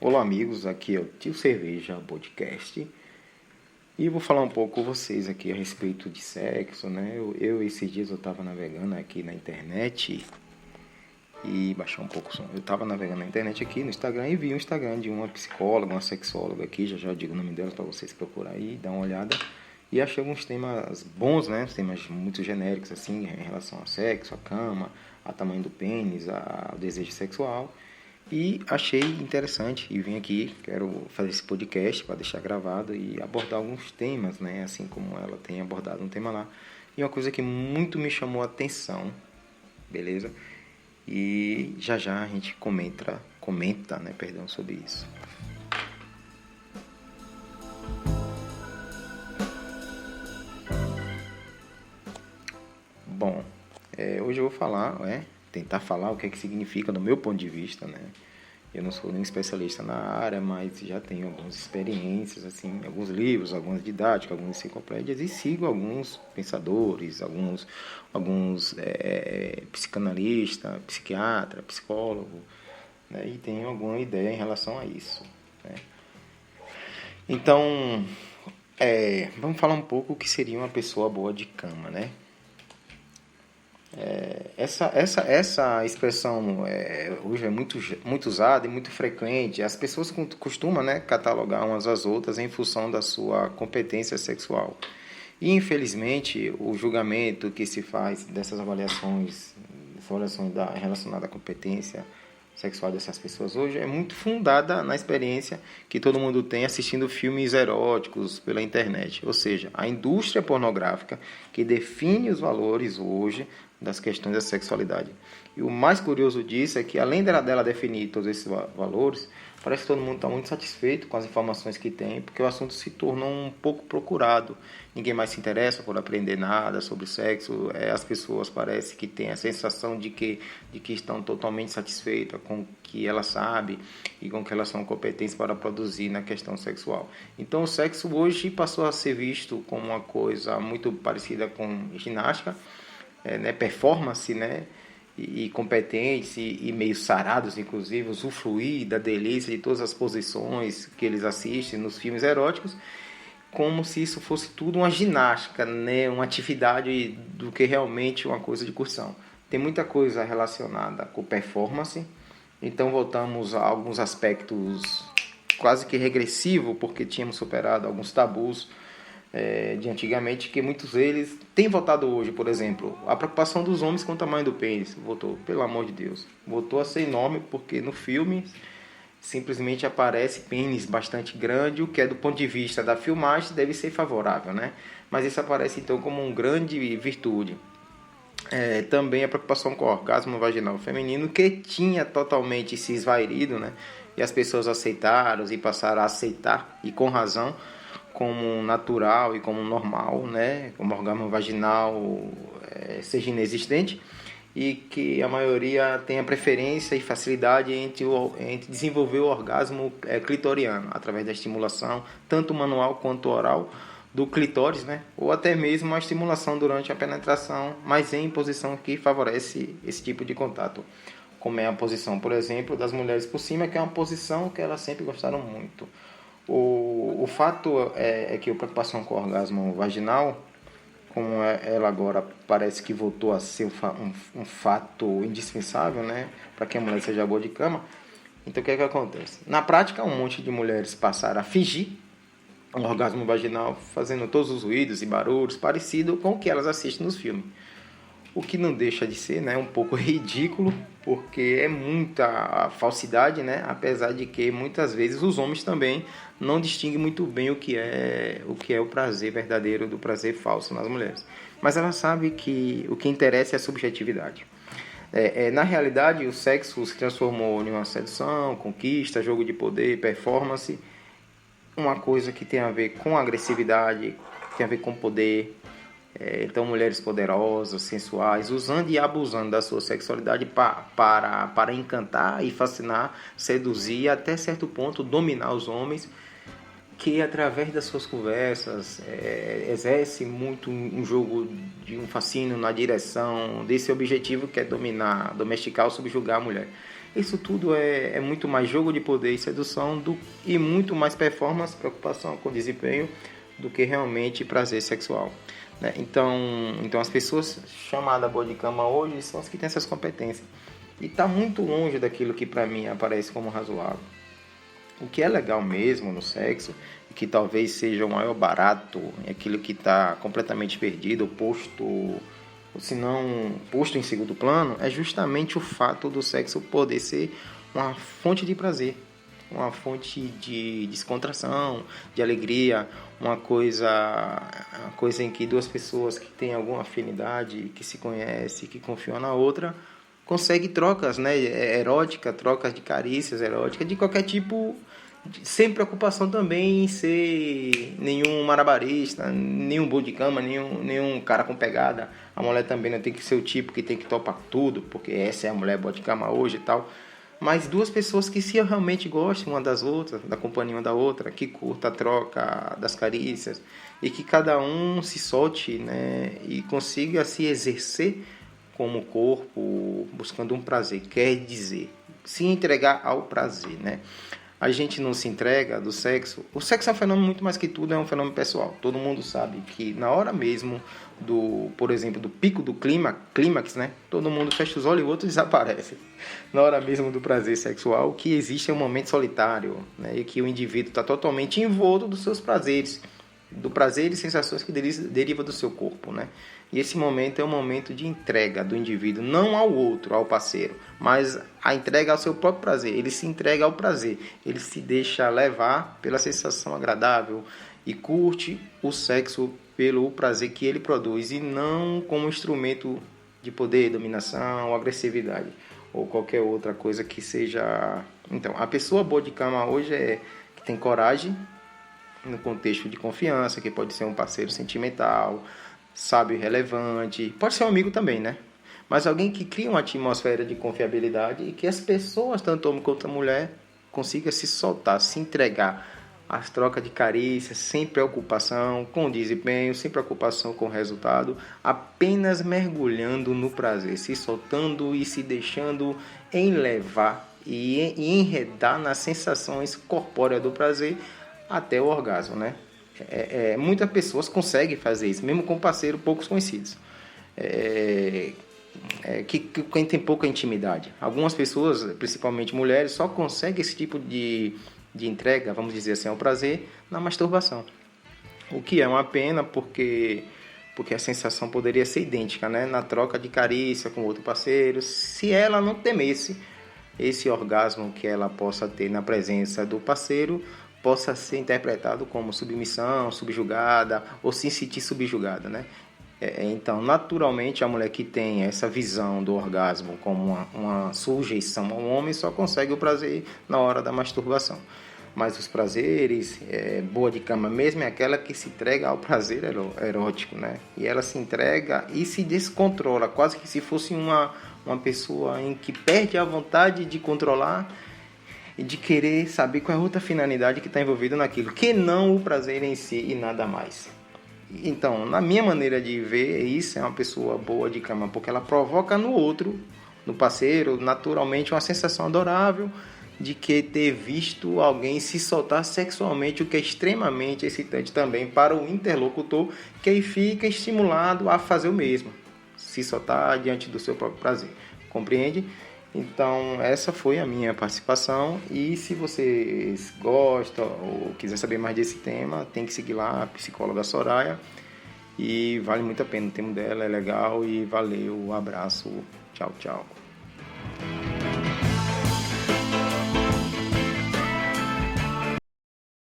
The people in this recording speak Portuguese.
Olá amigos, aqui é o Tio Cerveja Podcast e vou falar um pouco com vocês aqui a respeito de sexo, né? Esses dias eu estava navegando aqui na internet e baixar um pouco o som. Eu estava navegando na internet aqui no Instagram e vi um Instagram de uma psicóloga, uma sexóloga aqui, já digo o nome dela para vocês procurarem aí, dar uma olhada. E achei alguns temas bons, né? Temas muito genéricos assim, em relação ao sexo, à cama, ao tamanho do pênis, ao desejo sexual. E achei interessante e vim aqui, quero fazer esse podcast para deixar gravado e abordar alguns temas, né? Assim como ela tem abordado um tema lá. E uma coisa que muito me chamou a atenção, beleza? E já a gente comenta, né? Perdão, sobre isso. Bom, hoje eu vou falar, tentar falar o que é que significa do meu ponto de vista, né? Eu não sou nenhum especialista na área, mas já tenho algumas experiências, assim, alguns livros, algumas didáticas, algumas enciclopédias e sigo alguns pensadores, alguns psicanalistas, psiquiatra, psicólogo, né? E tenho alguma ideia em relação a isso, né? Então, vamos falar um pouco o que seria uma pessoa boa de cama, né? Essa expressão hoje é muito usada e muito frequente. As pessoas costumam, né, catalogar umas às outras em função da sua competência sexual. E, infelizmente, o julgamento que se faz dessas avaliações relacionadas à competência sexual dessas pessoas hoje é muito fundada na experiência que todo mundo tem assistindo filmes eróticos pela internet. Ou seja, a indústria pornográfica que define os valores hoje das questões da sexualidade. E o mais curioso disso é que, além dela definir todos esses valores, parece que todo mundo está muito satisfeito com as informações que tem, porque o assunto se tornou um pouco procurado. Ninguém mais se interessa por aprender nada sobre sexo. As pessoas parecem que têm a sensação de que estão totalmente satisfeitas com o que elas sabem e com o que elas são competentes para produzir na questão sexual. Então, o sexo hoje passou a ser visto como uma coisa muito parecida com ginástica, performance, né? E competentes e meio sarados, inclusive, usufruir da delícia de todas as posições que eles assistem nos filmes eróticos, como se isso fosse tudo uma ginástica, né? Uma atividade do que realmente uma coisa de curtição. Tem muita coisa relacionada com performance, então voltamos a alguns aspectos quase que regressivo, porque tínhamos superado alguns tabus de antigamente, que muitos deles têm voltado hoje. Por exemplo, a preocupação dos homens com o tamanho do pênis voltou, pelo amor de Deus, voltou a ser enorme, porque no filme simplesmente aparece pênis bastante grande, o que do ponto de vista da filmagem deve ser favorável, né? Mas isso aparece então como uma grande virtude. Também a preocupação com o orgasmo vaginal feminino, que tinha totalmente se esvaído, né? E as pessoas aceitaram e passaram a aceitar, e com razão, como natural e como normal, né? Como orgasmo vaginal seja inexistente, e que a maioria tenha preferência e facilidade entre desenvolver o orgasmo clitoriano, através da estimulação, tanto manual quanto oral, do clitóris, né? Ou até mesmo a estimulação durante a penetração, mas em posição que favorece esse tipo de contato, como é a posição, por exemplo, das mulheres por cima, que é uma posição que elas sempre gostaram muito. O fato é que a preocupação com o orgasmo vaginal, como ela agora parece que voltou a ser um fato indispensável, né, para que a mulher seja boa de cama. Então, o que acontece? Na prática, um monte de mulheres passaram a fingir um orgasmo vaginal, fazendo todos os ruídos e barulhos parecido com o que elas assistem nos filmes. O que não deixa de ser, né, um pouco ridículo, porque é muita falsidade, né, apesar de que muitas vezes os homens também não distinguem muito bem o que é o prazer verdadeiro do prazer falso nas mulheres. Mas ela sabe que o que interessa é a subjetividade. Na realidade, o sexo se transformou em uma sedução, conquista, jogo de poder, performance, uma coisa que tem a ver com agressividade, tem a ver com poder. Então, mulheres poderosas, sensuais, usando e abusando da sua sexualidade para encantar e fascinar, seduzir e até certo ponto dominar os homens, que através das suas conversas exerce muito um jogo de um fascínio na direção desse objetivo que é dominar, domesticar ou subjugar a mulher. Isso tudo é muito mais jogo de poder e sedução e muito mais performance, preocupação com desempenho do que realmente prazer sexual, né? Então as pessoas chamadas boa de cama hoje são as que têm essas competências. E está muito longe daquilo que para mim aparece como razoável. O que é legal mesmo no sexo, e que talvez seja o maior barato, é aquilo que está completamente perdido, ou se não posto em segundo plano, é justamente o fato do sexo poder ser uma fonte de prazer, uma fonte de descontração, de alegria, uma coisa em que duas pessoas que têm alguma afinidade, que se conhecem, que confiam na outra, conseguem trocas, né, eróticas, trocas de carícias eróticas, de qualquer tipo, sem preocupação também em ser nenhum marabarista, nenhum bom de cama, nenhum cara com pegada. A mulher também não tem que ser o tipo que tem que topar tudo, porque essa é a mulher boa de cama hoje e tal. Mas duas pessoas que se realmente gostam uma das outras, da companhia uma da outra, que curta a troca das carícias, e que cada um se solte, né, e consiga se exercer como corpo, buscando um prazer, quer dizer, se entregar ao prazer, né? A gente não se entrega do sexo. O sexo é um fenômeno muito mais que tudo, é um fenômeno pessoal. Todo mundo sabe que na hora mesmo por exemplo, do pico do clímax, né? Todo mundo fecha os olhos e o outro desaparece. Na hora mesmo do prazer sexual, o que existe é um momento solitário, né? E que o indivíduo está totalmente envolto dos seus prazeres, do prazer e sensações que deriva do seu corpo, né? E esse momento é um momento de entrega do indivíduo, não ao outro, ao parceiro, mas a entrega ao seu próprio prazer. Ele se entrega ao prazer, ele se deixa levar pela sensação agradável e curte o sexo pelo prazer que ele produz e não como instrumento de poder, dominação, agressividade ou qualquer outra coisa que seja. Então, a pessoa boa de cama hoje é que tem coragem no contexto de confiança, que pode ser um parceiro sentimental, sábio e relevante, pode ser um amigo também, né? Mas alguém que cria uma atmosfera de confiabilidade e que as pessoas, tanto homem quanto mulher, consigam se soltar, se entregar às trocas de carícias, sem preocupação com o desempenho, sem preocupação com o resultado, apenas mergulhando no prazer, se soltando e se deixando enlevar e enredar nas sensações corpóreas do prazer até o orgasmo, né? Muitas pessoas conseguem fazer isso, mesmo com parceiros poucos conhecidos, quem tem pouca intimidade. Algumas pessoas, principalmente mulheres, só conseguem esse tipo de entrega, vamos dizer assim, ao prazer na masturbação. O que é uma pena, porque a sensação poderia ser idêntica, né? Na troca de carícia com outro parceiro, se ela não temesse esse orgasmo que ela possa ter na presença do parceiro, possa ser interpretado como submissão, subjugada, ou se sentir subjugada, né? Então, naturalmente, a mulher que tem essa visão do orgasmo como uma sujeição ao homem só consegue o prazer na hora da masturbação. Mas os prazeres, boa de cama mesmo, é aquela que se entrega ao prazer erótico, né? E ela se entrega e se descontrola, quase que se fosse uma pessoa em que perde a vontade de controlar e de querer saber qual é a outra finalidade que está envolvida naquilo, que não o prazer em si e nada mais. Então, na minha maneira de ver, isso é uma pessoa boa de cama, porque ela provoca no outro, no parceiro, naturalmente uma sensação adorável de que ter visto alguém se soltar sexualmente, o que é extremamente excitante também para o interlocutor, que aí fica estimulado a fazer o mesmo, se soltar diante do seu próprio prazer. Compreende? Então, essa foi a minha participação, e se vocês gostam ou quiser saber mais desse tema, tem que seguir lá a psicóloga Soraya, e vale muito a pena, o tema dela é legal, e valeu, um abraço, tchau, tchau.